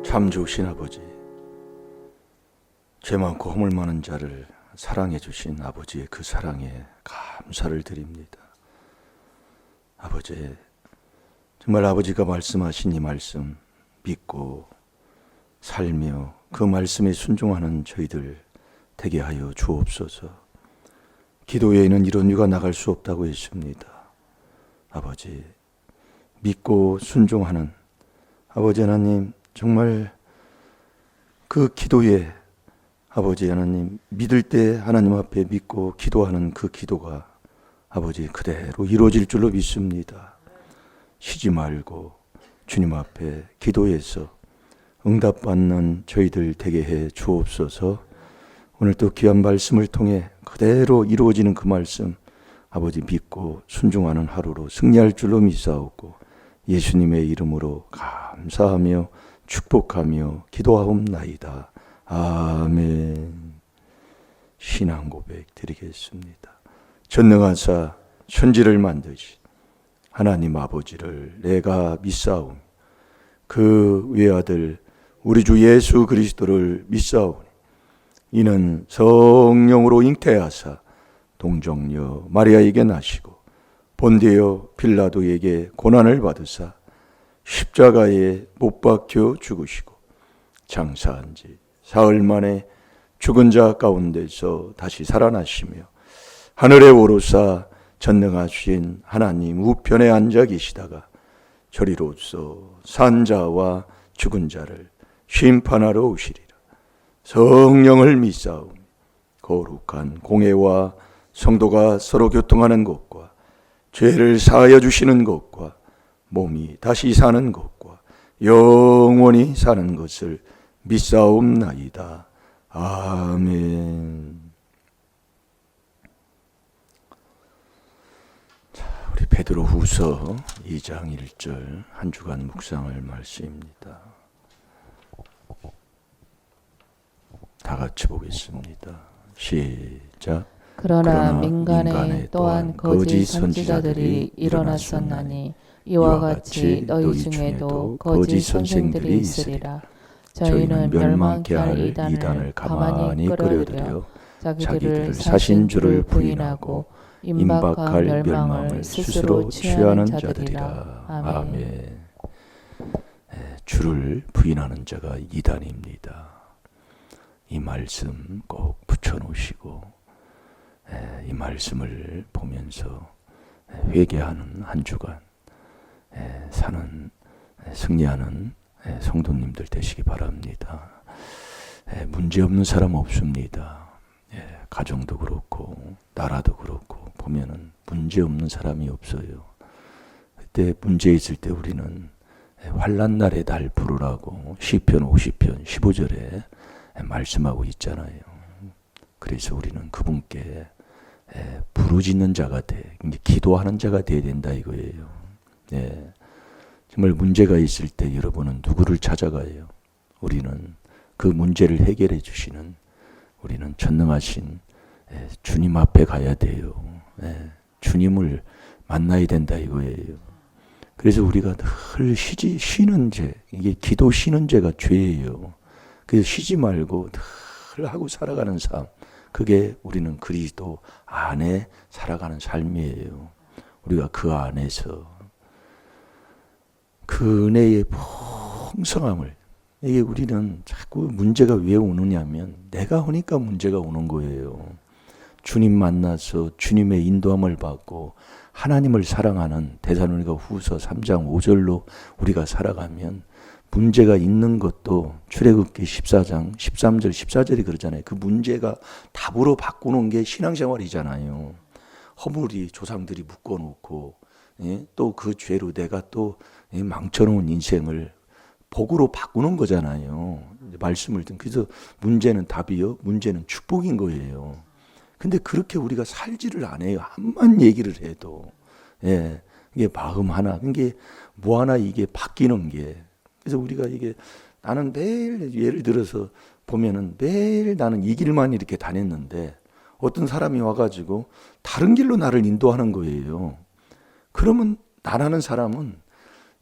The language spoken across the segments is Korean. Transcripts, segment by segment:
참 좋으신 아버지, 죄 많고 허물 많은 자를 사랑해 주신 아버지의 그 사랑에 감사를 드립니다. 아버지, 정말 아버지가 말씀하신 이 말씀 믿고 살며 그 말씀에 순종하는 저희들 되게 하여 주옵소서. 기도 외에는 이런 유가 나갈 수 없다고 했습니다. 아버지, 믿고 순종하는 아버지 하나님, 정말 그 기도에 아버지 하나님 믿을 때 하나님 앞에 믿고 기도하는 그 기도가 아버지 그대로 이루어질 줄로 믿습니다. 쉬지 말고 주님 앞에 기도해서 응답받는 저희들 되게 해 주옵소서. 오늘 또 귀한 말씀을 통해 그대로 이루어지는 그 말씀 아버지 믿고 순종하는 하루로 승리할 줄로 믿사오고 예수님의 이름으로 감사하며 축복하며 기도하옵나이다. 아멘. 신앙 고백 드리겠습니다. 전능하사 천지를 만드신 하나님 아버지를 내가 믿사오니 그 외아들 우리 주 예수 그리스도를 믿사오니 이는 성령으로 잉태하사 동정녀 마리아에게 나시고 본디오 빌라도에게 고난을 받으사 십자가에 못 박혀 죽으시고 장사한 지 사흘 만에 죽은 자 가운데서 다시 살아나시며 하늘에 오르사 전능하신 하나님 우편에 앉아 계시다가 저리로서 산 자와 죽은 자를 심판하러 오시리라. 성령을 믿사오니 거룩한 공회와 성도가 서로 교통하는 것과 죄를 사하여 주시는 것과 몸이 다시 사는 것과 영원히 사는 것을 믿사옵나이다. 아멘. 자, 우리 베드로후서 2장 1절 한 주간 묵상할 말씀입니다. 다 같이 보겠습니다. 시작. 그러나 민간에 또한 거짓 선지자들이 일어났었나니 이와 같이 너희 중에도 거짓 선생들이 있으리라. 저희는 멸망케 할 이단을 가만히 끌어들여 자기들을 사신 줄을 부인하고 임박할 멸망을 스스로 취하는 자들이라. 아멘. 주를 부인하는 자가 이단입니다. 이 말씀 꼭 붙여놓으시고 이 말씀을 보면서 회개하는 한 주간 사는 승리하는 성도님들 되시기 바랍니다. 문제없는 사람 없습니다. 가정도 그렇고 나라도 그렇고 보면은 문제없는 사람이 없어요. 그때 문제 있을 때 우리는 환난 날에 날 부르라고 시편 50편 15절에 말씀하고 있잖아요. 그래서 우리는 그분께 부르짖는 자가 돼, 기도하는 자가 돼야 된다 이거예요. 정말 문제가 있을 때 여러분은 누구를 찾아가요? 우리는 그 문제를 해결해 주시는 우리는 전능하신 주님 앞에 가야 돼요. 주님을 만나야 된다 이거예요. 그래서 우리가 늘 쉬는 죄, 이게 기도 쉬는 죄가 죄예요. 그래서 쉬지 말고 늘 하고 살아가는 삶, 그게 우리는 그리스도 안에 살아가는 삶이에요. 우리가 그 안에서 그 은혜의 풍성함을, 이게 우리는 자꾸 문제가 왜 오느냐면 내가 하니까 문제가 오는 거예요. 주님 만나서 주님의 인도함을 받고 하나님을 사랑하는 데살로니가 후서 3장 5절로 우리가 살아가면 문제가 있는 것도 출애굽기 14장 13절 14절이 그러잖아요. 그 문제가 답으로 바꾸는 게 신앙생활이잖아요. 허물이 조상들이 묶어놓고 또 그 죄로 내가 또 망쳐놓은 인생을 복으로 바꾸는 거잖아요. 말씀을 듣는. 그래서 문제는 답이요, 문제는 축복인 거예요. 근데 그렇게 우리가 살지를 않아요. 암만 얘기를 해도. 이게 마음 하나, 이게 뭐 하나 이게 바뀌는 게. 그래서 우리가 이게 나는 매일 예를 들어서 보면은 매일 나는 이 길만 이렇게 다녔는데 어떤 사람이 와가지고 다른 길로 나를 인도하는 거예요. 그러면 나라는 사람은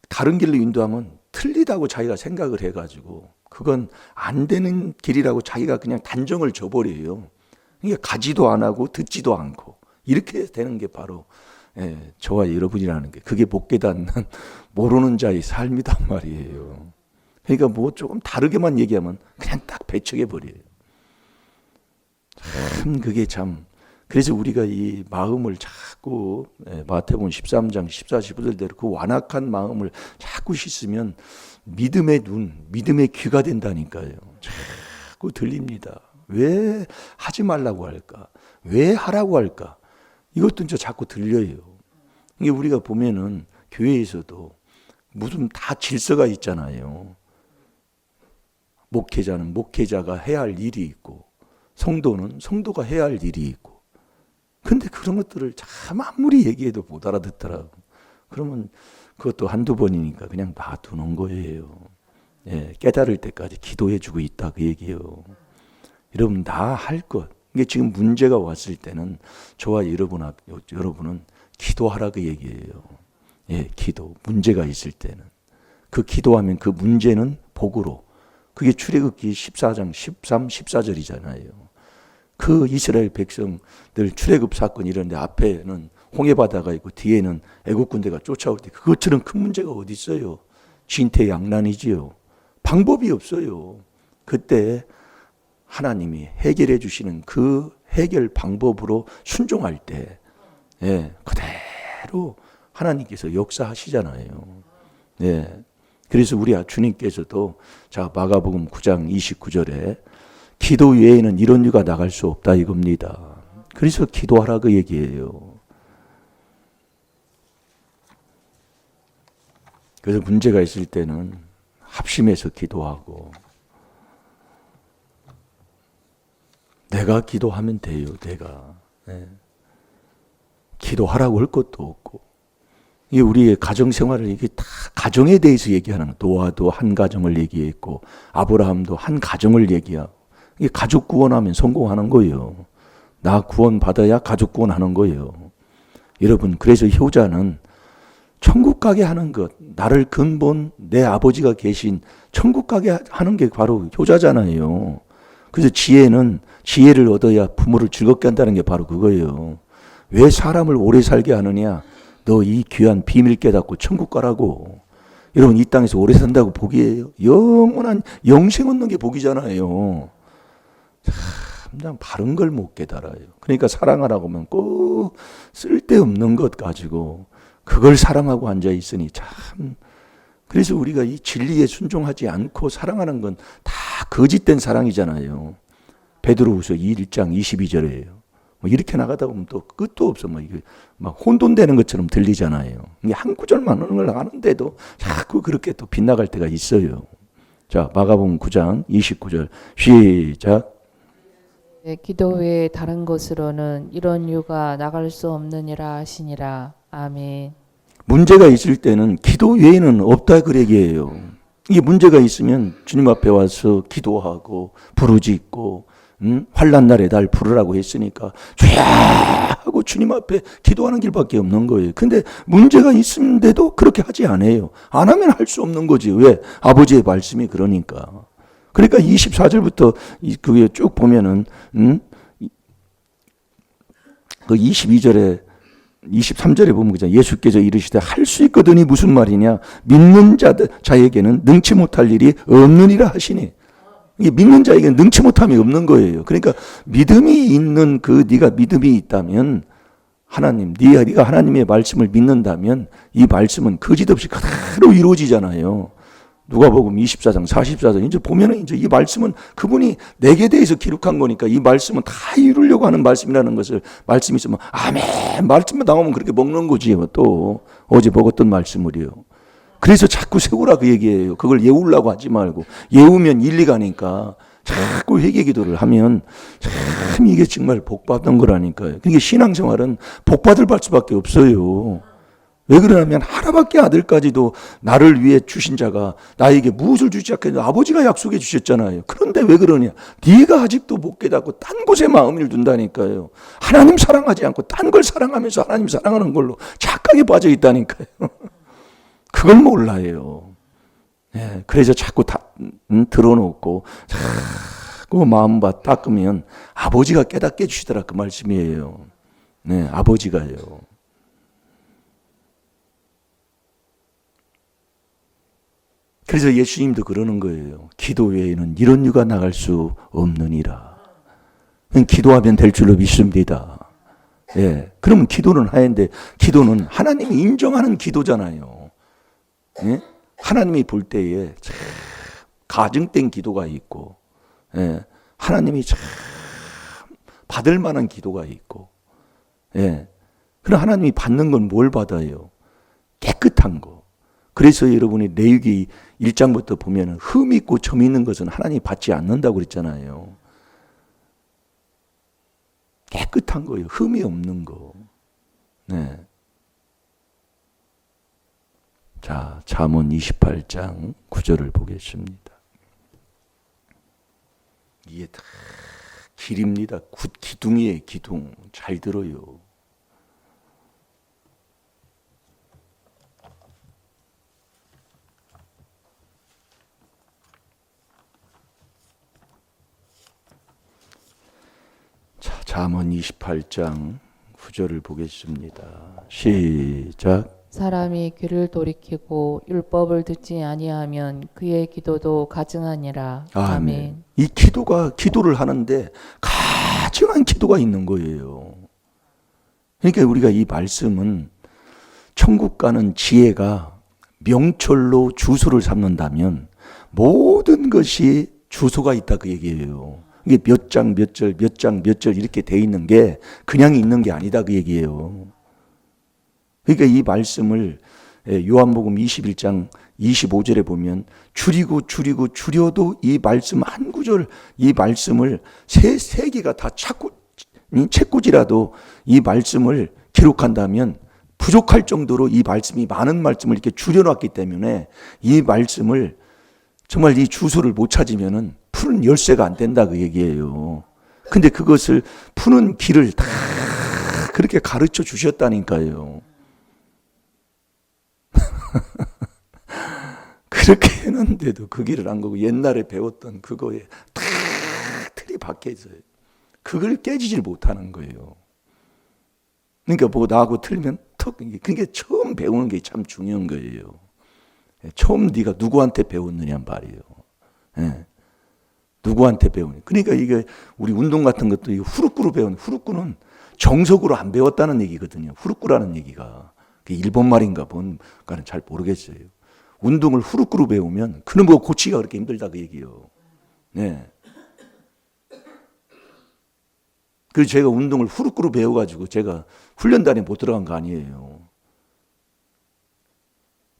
다른 길로 인도하면 틀리다고 자기가 생각을 해가지고 그건 안 되는 길이라고 자기가 그냥 단정을 줘버려요. 그러니까 가지도 안 하고 듣지도 않고 이렇게 되는 게 바로 저와 여러분이라는 게, 그게 못 깨닫는 모르는 자의 삶이단 말이에요. 그러니까 뭐 조금 다르게만 얘기하면 그냥 딱 배척해 버려요. 참 그게 참, 그래서 우리가 이 마음을 자꾸 마태복음 13장 14, 15절대로 그 완악한 마음을 자꾸 씻으면 믿음의 눈, 믿음의 귀가 된다니까요. 자꾸 들립니다. 왜 하지 말라고 할까? 왜 하라고 할까? 이것도 이제 자꾸 들려요. 이게 우리가 보면은 교회에서도 무슨 다 질서가 있잖아요. 목회자는 목회자가 해야 할 일이 있고, 성도는 성도가 해야 할 일이 있고. 근데 그런 것들을 참 아무리 얘기해도 못 알아듣더라고. 그러면 그것도 한두 번이니까 그냥 놔두는 거예요. 깨달을 때까지 기도해 주고 있다 그 얘기예요. 여러분 다 할 것. 이게 지금 문제가 왔을 때는 저와 여러분은 기도하라 그 얘기예요. 기도. 문제가 있을 때는. 그 기도하면 그 문제는 복으로. 그게 출애굽기 14장 13, 14절이잖아요. 그 이스라엘 백성들 출애굽 사건 이런데 앞에는 홍해바다가 있고 뒤에는 애국 군대가 쫓아올 때 그것처럼 큰 문제가 어디 있어요? 진퇴양난이지요. 방법이 없어요. 그때 하나님이 해결해 주시는 그 해결 방법으로 순종할 때 그대로 하나님께서 역사하시잖아요. 그래서 우리 주님께서도 자 마가복음 9장 29절에 기도 외에는 이런 유가 나갈 수 없다 이겁니다. 그래서 기도하라 그 얘기예요. 그래서 문제가 있을 때는 합심해서 기도하고, 내가 기도하면 돼요. 내가 기도하라고 할 것도 없고, 이게 우리의 가정 생활을, 이게 다 가정에 대해서 얘기하는 거예요. 노아도 한 가정을 얘기했고 아브라함도 한 가정을 얘기하고, 이게 가족 구원하면 성공하는 거예요. 나 구원 받아야 가족 구원하는 거예요. 여러분, 그래서 효자는 천국 가게 하는 것, 나를 근본 내 아버지가 계신 천국 가게 하는 게 바로 효자잖아요. 그래서 지혜를 얻어야 부모를 즐겁게 한다는 게 바로 그거예요. 왜 사람을 오래 살게 하느냐? 너 이 귀한 비밀 깨닫고 천국 가라고. 여러분, 이 땅에서 오래 산다고 복이에요? 영원한 영생 얻는 게 복이잖아요. 참 바른 걸 못 깨달아요. 그러니까 사랑하라고 하면 꼭 쓸데없는 것 가지고 그걸 사랑하고 앉아 있으니 참. 그래서 우리가 이 진리에 순종하지 않고 사랑하는 건 다 거짓된 사랑이잖아요. 베드로후서 1장 22절이에요. 뭐 이렇게 나가다 보면 또 끝도 없어. 이게 막 혼돈되는 것처럼 들리잖아요. 이게 한 구절만 하는 걸 아는데도 자꾸 그렇게 또 빗나갈 때가 있어요. 자, 마가복음 9장 29절 시작. 기도 외에 다른 것으로는 이런 유가 나갈 수 없느니라 하시니라. 아멘. 문제가 있을 때는 기도 외에는 없다 그 얘기예요. 이게 문제가 있으면 주님 앞에 와서 기도하고 부르짖고, 환난 날에 날 부르라고 했으니까 주야 하고 주님 앞에 기도하는 길밖에 없는 거예요. 근데 문제가 있는데도 그렇게 하지 않아요. 안 하면 할 수 없는 거지. 왜? 아버지의 말씀이 그러니까. 그러니까 24절부터 그게 쭉 보면은 그 22절에 23절에 보면 그죠. 예수께서 이르시되 할 수 있거든이 무슨 말이냐? 믿는 자에게는 능치 못할 일이 없느니라 하시니. 이게 믿는 자에게는 능치 못함이 없는 거예요. 그러니까 믿음이 있는 네가 믿음이 있다면 네가 하나님의 말씀을 믿는다면 이 말씀은 거짓없이 그대로 이루어지잖아요. 누가복음 24장 44절 이제 보면은 이제 이 말씀은 그분이 내게 대해서 기록한 거니까 이 말씀은 다 이루려고 하는 말씀이라는 것을, 말씀이 있으면 아멘 말씀만 나오면 그렇게 먹는 거지. 또 어제 먹었던 말씀을요. 그래서 자꾸 세우라 그 얘기예요. 그걸 예우려고 하지 말고, 예우면 일리 가니까 자꾸 회개 기도를 하면 참 이게 정말 복 받는 거라니까요. 그러니까 신앙생활은 복 받을 수밖에 없어요. 왜 그러냐면 하나밖에 아들까지도 나를 위해 주신 자가 나에게 무엇을 주지 않겠냐, 아버지가 약속해 주셨잖아요. 그런데 왜 그러냐? 네가 아직도 못 깨닫고 딴 곳에 마음을 둔다니까요. 하나님 사랑하지 않고 딴 걸 사랑하면서 하나님 사랑하는 걸로 착각에 빠져 있다니까요. 그걸 몰라요. 예, 그래서 자꾸 들어놓고 자꾸 마음밭 닦으면 아버지가 깨닫게 해주시더라 그 말씀이에요. 네, 아버지가요. 그래서 예수님도 그러는 거예요. 기도 외에는 이런 유가 나갈 수 없느니라. 기도하면 될 줄로 믿습니다. 예, 그러면 기도는 하는데 기도는 하나님이 인정하는 기도잖아요. 예? 하나님이 볼 때에 참 가증된 기도가 있고, 예, 하나님이 참 받을 만한 기도가 있고, 예, 그럼 하나님이 받는 건 뭘 받아요? 깨끗한 거. 그래서 여러분이 레위기 1장부터 보면 흠 있고 점 있는 것은 하나님이 받지 않는다고 그랬잖아요. 깨끗한 거예요. 흠이 없는 거. 네. 자, 잠언 28장 9절을 보겠습니다. 이게 다 길입니다. 기둥이에요, 기둥. 잘 들어요. 자, 잠언 28장 9절을 보겠습니다. 시작. 사람이 귀를 돌이키고 율법을 듣지 아니하면 그의 기도도 가증하니라. 아멘. 이 기도를 하는데 가증한 기도가 있는 거예요. 그러니까 우리가 이 말씀은 천국 가는 지혜가 명철로 주소를 삼는다면 모든 것이 주소가 있다 그 얘기예요. 이게 몇 장 몇 절 몇 장 몇 절 이렇게 돼 있는 게 그냥 있는 게 아니다 그 얘기예요. 그러니까 이 말씀을 요한복음 21장 25절에 보면 줄여도 이 말씀 한 구절, 이 말씀을 세 개가 다 책꽂이라도 이 말씀을 기록한다면 부족할 정도로 이 말씀이 많은 말씀을 이렇게 줄여놨기 때문에 이 말씀을 정말 이 주소를 못 찾으면은 푸는 열쇠가 안 된다 그 얘기예요. 근데 그것을 푸는 길을 다 그렇게 가르쳐 주셨다니까요. 그렇게 해놨는데도 그 길을 안 가고 옛날에 배웠던 그거에 다 틀이 박혀 있어요. 그걸 깨지질 못하는 거예요. 그러니까 뭐 나하고 틀리면 턱, 그게 처음 배우는 게 참 중요한 거예요. 처음 네가 누구한테 배웠느냐 말이에요. 예. 누구한테 배우냐. 그러니까 이게 우리 운동 같은 것도 후루꾸로 배우는, 후루꾸는 정석으로 안 배웠다는 얘기거든요. 후루꾸라는 얘기가. 그게 일본 말인가 뭔가는 잘 모르겠어요. 운동을 후루꾸로 배우면 그놈 뭐 고치기가 그렇게 힘들다 그 얘기예요. 네. 그래서 제가 운동을 후루꾸로 배워가지고 제가 훈련단에 못 들어간 거 아니에요.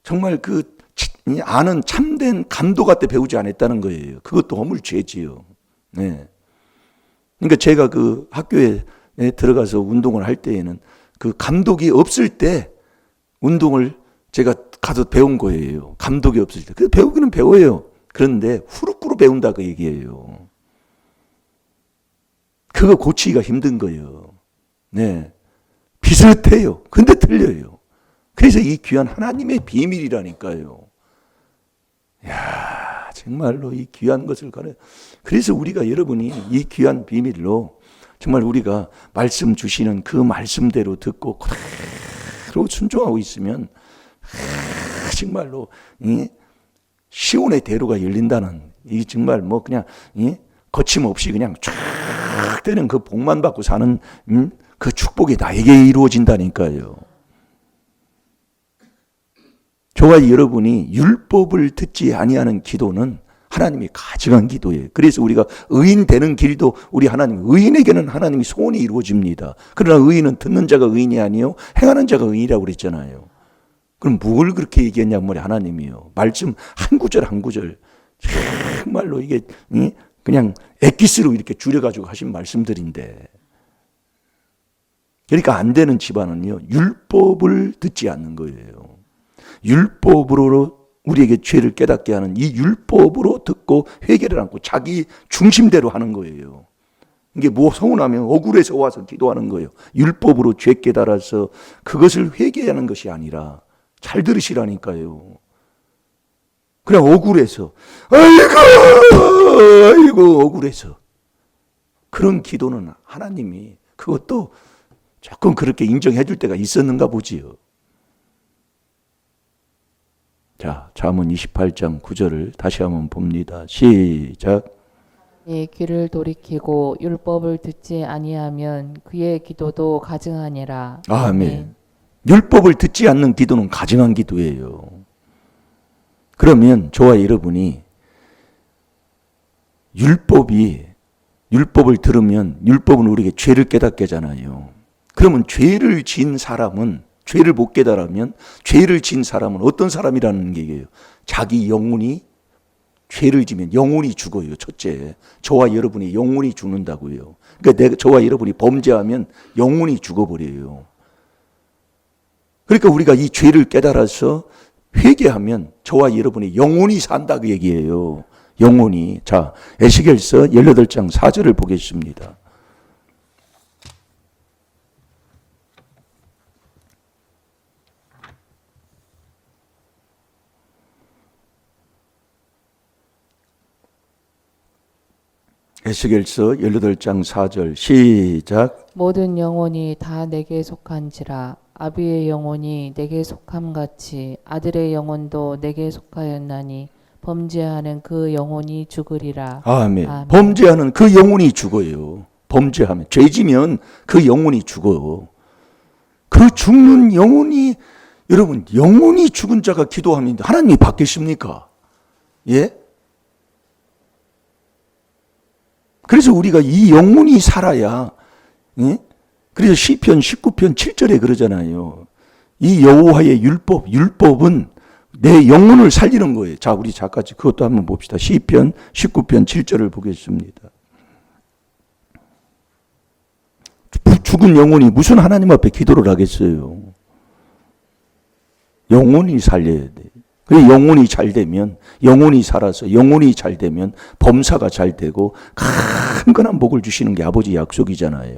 정말 그 아는 참된 감독 때 배우지 않았다는 거예요. 그것도 허물죄지요. 네. 그러니까 제가 그 학교에 들어가서 운동을 할 때에는 그 감독이 없을 때 운동을 제가 가서 배운 거예요. 감독이 없을 때. 그래서 배우기는 배워요. 그런데 후루꾸로 배운다 그 얘기예요. 그거 고치기가 힘든 거예요. 네. 비슷해요. 근데 틀려요. 그래서 이 귀한 하나님의 비밀이라니까요. 야, 정말로 이 귀한 것을 그래서 우리가 여러분이 이 귀한 비밀로 정말 우리가 말씀 주시는 그 말씀대로 듣고 그대로 순종하고 있으면 정말로 시온의 대로가 열린다는 이 정말 뭐 그냥 거침없이 그냥 쫙 되는 그 복만 받고 사는 그 축복이 나에게 이루어진다니까요. 저와 여러분이 율법을 듣지 아니하는 기도는 하나님이 가증한 기도예요. 그래서 우리가 의인 되는 길도 우리 하나님, 의인에게는 하나님이 소원이 이루어집니다. 그러나 의인은 듣는 자가 의인이 아니요 행하는 자가 의인이라고 그랬잖아요. 그럼 뭘 그렇게 얘기했냐 말이야 하나님이요. 말씀 한 구절 한 구절 정말로 이게 그냥 엑기스로 이렇게 줄여가지고 하신 말씀들인데, 그러니까 안 되는 집안은요 율법을 듣지 않는 거예요. 율법으로 우리에게 죄를 깨닫게 하는 이 율법으로 듣고 회개를 않고 자기 중심대로 하는 거예요. 이게 뭐 서운하면 억울해서 와서 기도하는 거예요. 율법으로 죄 깨달아서 그것을 회개하는 것이 아니라, 잘 들으시라니까요. 그냥 억울해서 아이고 억울해서 그런 기도는 하나님이 그것도 조금 그렇게 인정해 줄 때가 있었는가 보지요. 자, 잠언 28장 9절을 다시 한번 봅니다. 시작. 예, 귀를 돌이키고 율법을 듣지 아니하면 그의 기도도 가증하니라. 아멘. 율법을 듣지 않는 기도는 가증한 기도예요. 그러면 저와 여러분이 율법을 들으면 율법은 우리에게 죄를 깨닫게 하잖아요. 그러면 죄를 지은 사람은 죄를 못 깨달으면 죄를 지은 사람은 어떤 사람이라는 얘기예요. 자기 영혼이 죄를 지면 영혼이 죽어요. 첫째, 저와 여러분이 영혼이 죽는다고요. 그러니까 저와 여러분이 범죄하면 영혼이 죽어버려요. 그러니까 우리가 이 죄를 깨달아서 회개하면 저와 여러분이 영혼이 산다 그 얘기예요. 영혼이. 자, 에스겔서 18장 4절을 보겠습니다. 에스겔서 18장 4절 시작. 모든 영혼이 다 내게 속한지라. 아비의 영혼이 내게 속함같이 아들의 영혼도 내게 속하였나니 범죄하는 그 영혼이 죽으리라. 아멘. 아멘. 범죄하는 그 영혼이 죽어요. 범죄하면 죄지면 그 영혼이 죽어. 그 죽는 영혼이 여러분 영혼이 죽은 자가 기도하면 하나님이 받겠습니까? 예? 그래서 우리가 이 영혼이 살아야, 예? 그래서 시편 19편 7절에 그러잖아요. 이 여호와의 율법은 내 영혼을 살리는 거예요. 자, 우리 작가지 그것도 한번 봅시다. 시편 19편 7절을 보겠습니다. 죽은 영혼이 무슨 하나님 앞에 기도를 하겠어요? 영혼이 살려야 돼. 그 영혼이 잘 되면, 영혼이 살아서 영혼이 잘 되면 범사가 잘 되고 강건한 복을 주시는 게 아버지 약속이잖아요.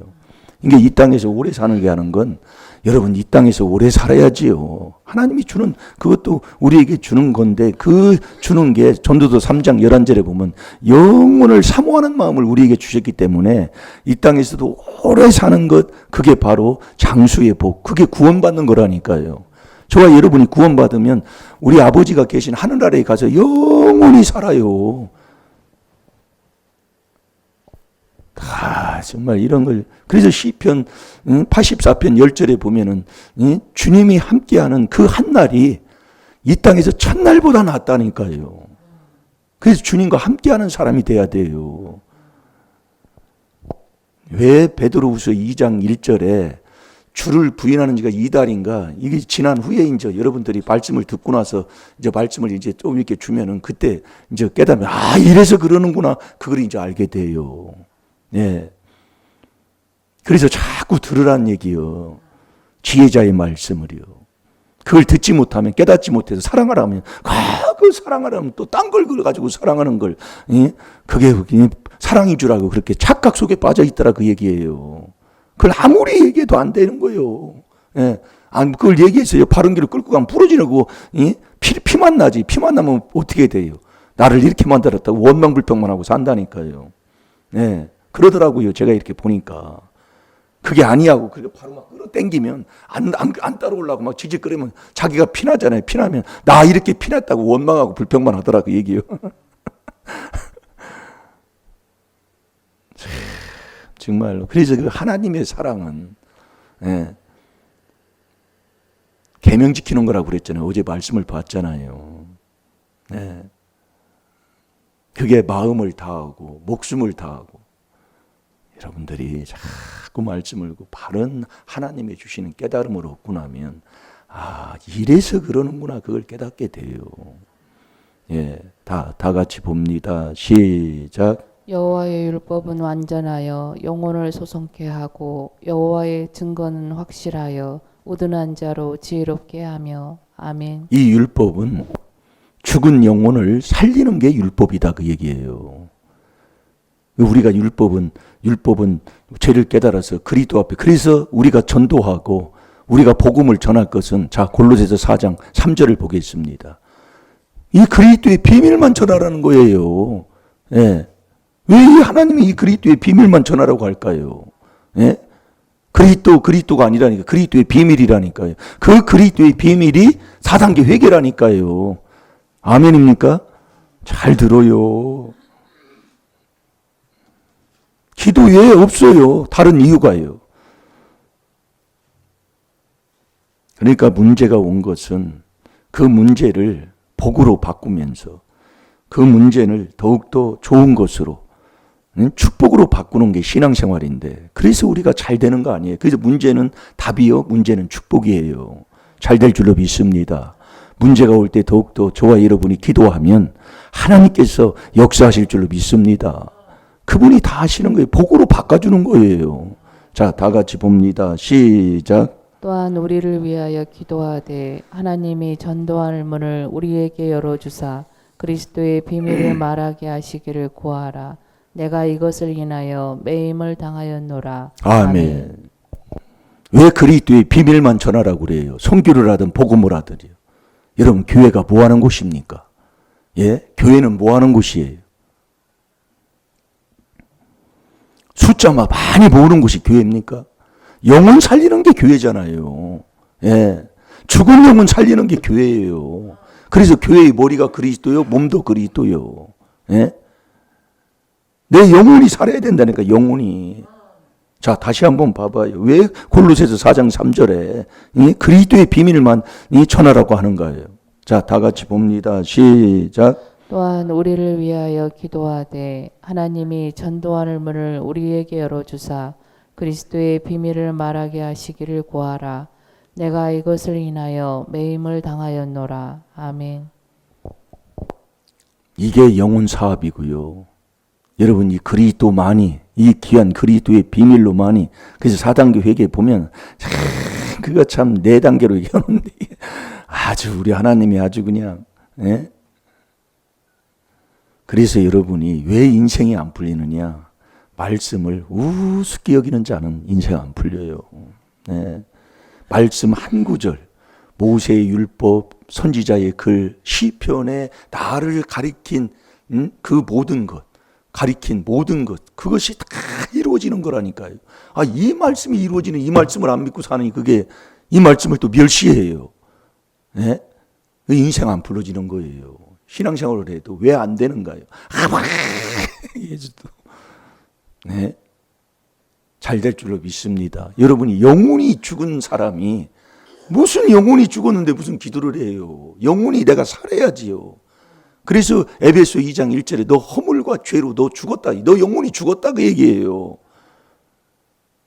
이게 이 땅에서 오래 사는 게 하는 건 여러분 이 땅에서 오래 살아야지요. 하나님이 주는 그것도 우리에게 주는 건데 그 주는 게 전도서 3장 11절에 보면 영혼을 사모하는 마음을 우리에게 주셨기 때문에 이 땅에서도 오래 사는 것 그게 바로 장수의 복, 그게 구원받는 거라니까요. 저와 여러분이 구원받으면 우리 아버지가 계신 하늘 아래에 가서 영원히 살아요. 정말 이런 걸 그래서 시편 84편 10절에 보면은 주님이 함께하는 그 한날이 이 땅에서 첫날보다 낫다니까요. 그래서 주님과 함께하는 사람이 돼야 돼요. 왜 베드로후서 2장 1절에 주를 부인하는 지가 이달인가 이게 지난 후에 이제 여러분들이 말씀을 듣고 나서 이제 말씀을 이제 좀 이렇게 주면은 그때 이제 깨달으면 이래서 그러는구나 그걸 이제 알게 돼요. 예. 그래서 자꾸 들으란 얘기요. 지혜자의 말씀을요. 그걸 듣지 못하면 깨닫지 못해서 사랑하라면 그 사랑하라면 또 딴 걸 가지고 사랑하는 걸 그게 사랑인 줄 알고 그렇게 착각 속에 빠져 있더라 그 얘기예요. 그걸 아무리 얘기해도 안 되는 거예요. 예. 그걸 얘기해서 바른 길을 끌고 가면 부러지는 거 피만 나지. 피만 나면 어떻게 돼요? 나를 이렇게 만들었다고 원망불평만 하고 산다니까요. 예. 그러더라고요. 제가 이렇게 보니까. 그게 아니하고 그게 바로 막 끌어당기면 안 따라오려고 막 지직거리면 자기가 피나잖아요. 피나면 나 이렇게 피났다고 원망하고 불평만 하더라 그 얘기요. 정말로. 그래서 그 하나님의 사랑은 계명 지키는 거라고 그랬잖아요. 어제 말씀을 봤잖아요. 그게 마음을 다하고 목숨을 다하고 여러분들이 자꾸 말씀을 바른 하나님의 주시는 깨달음을 얻고 나면 이래서 그러는구나 그걸 깨닫게 돼요. 예, 다 같이 봅니다. 시작. 여호와의 율법은 완전하여 영혼을 소성케 하고 여호와의 증거는 확실하여 우둔한 자로 지혜롭게 하며. 아멘. 이 율법은 죽은 영혼을 살리는 게 율법이다 그 얘기예요. 우리가 율법은 죄를 깨달아서 그리스도 앞에 그래서 우리가 전도하고 우리가 복음을 전할 것은 자 골로새서 4장 3절을 보겠습니다. 이 그리스도의 비밀만 전하라는 거예요. 예. 왜 이 하나님이 이 그리스도의 비밀만 전하라고 할까요? 예? 그리스도가 아니라니까. 그리스도의 비밀이라니까요. 그 그리스도의 비밀이 4단계 회개라니까요. 아멘입니까? 잘 들어요. 기도 외에 없어요. 다른 이유가요. 그러니까 문제가 온 것은 그 문제를 복으로 바꾸면서 그 문제를 더욱더 좋은 것으로 축복으로 바꾸는 게 신앙생활인데 그래서 우리가 잘 되는 거 아니에요. 그래서 문제는 답이요. 문제는 축복이에요. 잘 될 줄로 믿습니다. 문제가 올 때 더욱더 저와 여러분이 기도하면 하나님께서 역사하실 줄로 믿습니다. 그분이 다 하시는 거예요. 복으로 바꿔주는 거예요. 자, 다 같이 봅니다. 시작. 또한 우리를 위하여 기도하되 하나님이 전도할 문을 우리에게 열어주사 그리스도의 비밀을 말하게 하시기를 구하라. 내가 이것을 인하여 매임을 당하였노라. 아멘. 왜 그리스도의 비밀만 전하라고 그래요? 선교를 하든 복음을 하든요. 여러분 교회가 뭐 하는 곳입니까? 예? 교회는 뭐 하는 곳이에요? 숫자만 많이 모으는 곳이 교회입니까? 영혼 살리는 게 교회잖아요. 예. 죽은 영혼 살리는 게 교회예요. 그래서 교회의 머리가 그리스도요, 몸도 그리스도요. 예? 내 영혼이 살아야 된다니까, 영혼이. 자, 다시 한번 봐봐요. 왜 골로새서 4장 3절에 이 그리스도의 비밀만 전하라고 하는 거예요. 자, 다 같이 봅니다. 시작. 또한 우리를 위하여 기도하되 하나님이 전도할 문을 우리에게 열어주사 그리스도의 비밀을 말하게 하시기를 구하라. 내가 이것을 인하여 매임을 당하였노라. 아멘. 이게 영혼 사업이고요. 여러분 이 그리스도만이 이 귀한 그리스도의 비밀로만이 그래서 4단계 회개 보면 그거 참 4단계로 얘기하는데 아주 우리 하나님이 아주 그냥 예? 그래서 여러분이 왜 인생이 안 풀리느냐 말씀을 우습게 여기는 자는 인생 안 풀려요. 네. 말씀 한 구절 모세의 율법 선지자의 글 시편에 나를 가리킨 그 모든 것 가리킨 모든 것 그것이 다 이루어지는 거라니까요. 아, 이 말씀이 이루어지는 이 말씀을 안 믿고 사는 그게 이 말씀을 또 멸시해요. 네? 인생 안 풀어지는 거예요. 신앙생활을 해도 왜 안 되는가요? 예수도 네? 잘 될 줄로 믿습니다. 여러분이 영혼이 죽은 사람이 무슨 영혼이 죽었는데 무슨 기도를 해요. 영혼이 내가 살아야지요. 그래서 에베소 2장 1절에 너 허물과 죄로 너 죽었다. 너 영혼이 죽었다 그 얘기예요.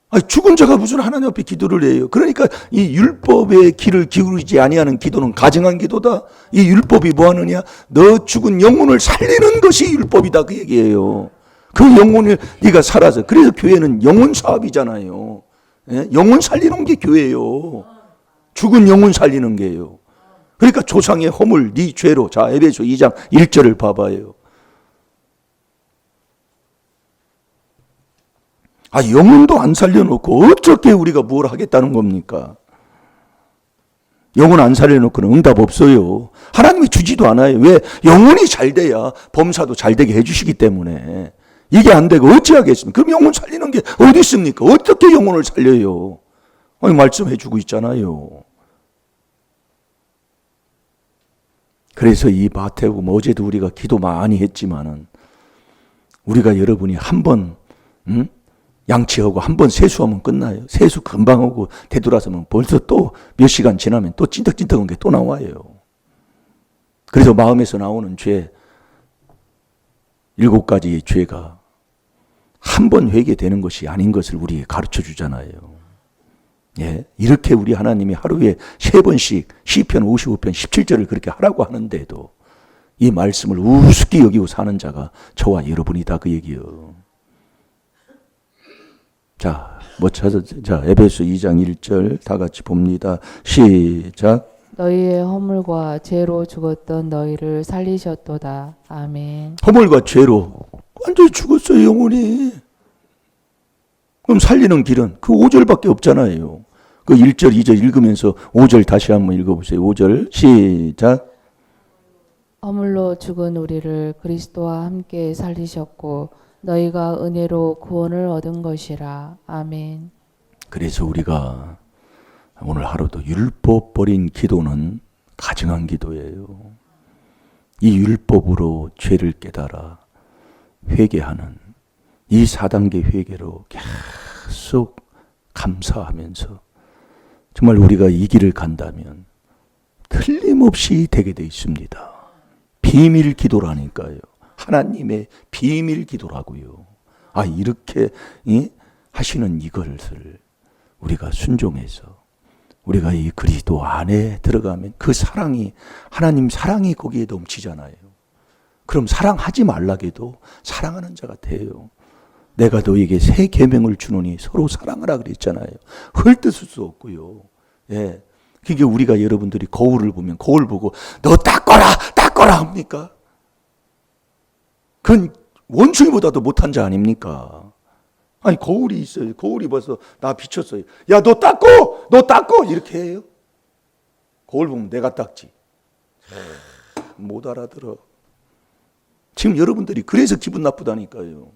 아니, 죽은 자가 무슨 하나님 앞에 기도를 해요. 그러니까 이 율법의 귀를 기울이지 아니하는 기도는 가증한 기도다. 이 율법이 뭐 하느냐? 너 죽은 영혼을 살리는 것이 율법이다 그 얘기예요. 그 영혼을 네가 살아서 그래서 교회는 영혼 사업이잖아요. 예? 영혼 살리는 게 교회예요. 죽은 영혼 살리는 게요. 그러니까 조상의 허물 네 죄로 자 에베소 2장 1절을 봐봐요. 아, 영혼도 안 살려놓고 어떻게 우리가 뭘 하겠다는 겁니까? 영혼 안 살려놓고는 응답 없어요. 하나님이 주지도 않아요. 왜? 영혼이 잘 돼야 범사도 잘 되게 해주시기 때문에. 이게 안 되고 어찌하겠습니까? 그럼 영혼 살리는 게 어디 있습니까? 어떻게 영혼을 살려요? 아니, 말씀해 주고 있잖아요. 그래서 이 마태복음 어제도 우리가 기도 많이 했지만은 우리가 여러분이 한번 양치하고 한번 세수하면 끝나요. 세수 금방 하고 되돌아서면 벌써 또 몇 시간 지나면 또 찐득찐득한 게 또 나와요. 그래서 마음에서 나오는 죄 7가지의 죄가 한 번 회개되는 것이 아닌 것을 우리에게 가르쳐 주잖아요. 예, 이렇게 우리 하나님이 하루에 3번씩 시편 55편 17절을 그렇게 하라고 하는데도 이 말씀을 우습게 여기고 사는 자가 저와 여러분이다 그 얘기요. 자, 자, 에베소 2장 1절 다 같이 봅니다. 시작. 너희의 허물과 죄로 죽었던 너희를 살리셨도다. 아멘. 허물과 죄로 완전히 죽었어요, 영혼이. 그럼 살리는 길은 그 5절밖에 없잖아요. 그 1절, 2절 읽으면서 5절 다시 한번 읽어보세요. 5절 시작. 허물로 죽은 우리를 그리스도와 함께 살리셨고 너희가 은혜로 구원을 얻은 것이라. 아멘. 그래서 우리가 오늘 하루도 율법 버린 기도는 가증한 기도예요. 이 율법으로 죄를 깨달아 회개하는 이 4단계 회개로 계속 감사하면서 정말 우리가 이 길을 간다면 틀림없이 되게 돼 있습니다. 비밀 기도라니까요. 하나님의 비밀 기도라고요. 이렇게 하시는 이것을 우리가 순종해서 우리가 이 그리스도 안에 들어가면 그 사랑이, 하나님 사랑이 거기에 넘치잖아요. 그럼 사랑하지 말라게도 사랑하는 자가 돼요. 내가 너에게 새 계명을 주노니 서로 사랑하라 그랬잖아요. 헐뜯을 수 없고요. 예. 그게 우리가 여러분들이 거울을 보면 거울 보고 너 닦아라 합니까? 그건 원숭이보다도 못한 자 아닙니까? 아니 거울이 있어요. 거울이 벌써 나 비쳤어요. 야 너 닦어 이렇게 해요. 거울 보면 내가 닦지. 못 알아들어. 지금 여러분들이 그래서 기분 나쁘다니까요.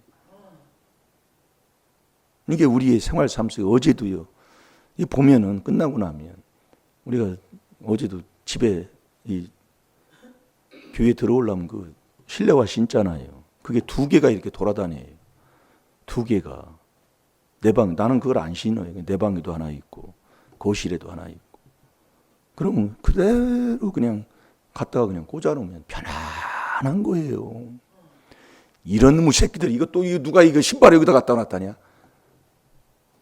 이게 우리의 생활 삶 속에 어제도요. 이 보면은 끝나고 나면 우리가 어제도 집에 이 교회 들어오려면 그 실내화 신잖아요. 그게 2개가 이렇게 돌아다녀요. 2개가. 내 방, 나는 그걸 안 신어요. 내 방에도 하나 있고, 거실에도 하나 있고. 그러면 그대로 그냥 갖다가 그냥 꽂아놓으면 편안한 거예요. 이런 놈의 새끼들, 이거 누가 이거 신발 여기다 갖다 놨다냐?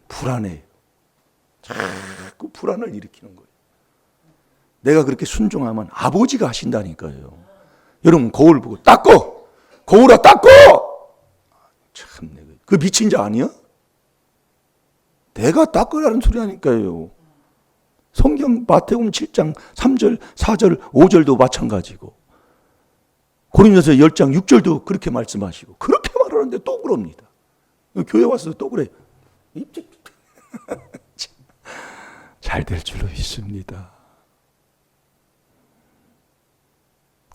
불안해요. 자꾸 불안을 일으키는 거예요. 내가 그렇게 순종하면 아버지가 하신다니까요. 여러분 거울 보고 닦어! 거울아 닦어! 참, 그 미친 자 아니야? 내가 닦으라는 소리 하니까요. 성경 마태복음 7장 3절, 4절, 5절도 마찬가지고 고린도서 10장 6절도 그렇게 말씀하시고 그렇게 말하는데 또 그럽니다. 교회 와서 또 그래. 잘 될 줄로 믿습니다.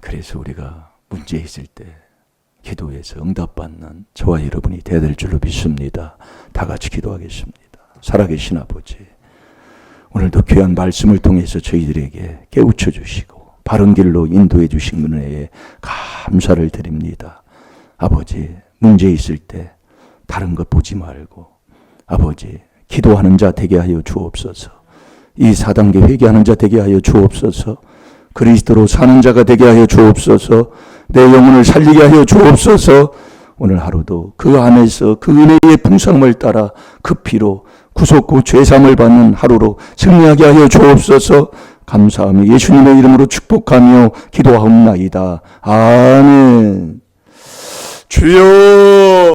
그래서 우리가 문제 있을 때 기도해서 응답받는 저와 여러분이 되어야 될 줄로 믿습니다. 다 같이 기도하겠습니다. 살아계신 아버지, 오늘도 귀한 말씀을 통해서 저희들에게 깨우쳐 주시고 바른 길로 인도해 주신 은혜에 감사를 드립니다. 아버지, 문제 있을 때 다른 것 보지 말고 아버지, 기도하는 자 되게 하여 주옵소서. 이 4단계 회개하는 자 되게 하여 주옵소서. 그리스도로 사는 자가 되게 하여 주옵소서. 내 영혼을 살리게 하여 주옵소서. 오늘 하루도 그 안에서 그 은혜의 풍성함을 따라 그 피로 구속구 죄사함을 받는 하루로 승리하게 하여 주옵소서. 감사하며 예수님의 이름으로 축복하며 기도하옵나이다. 아멘. 주여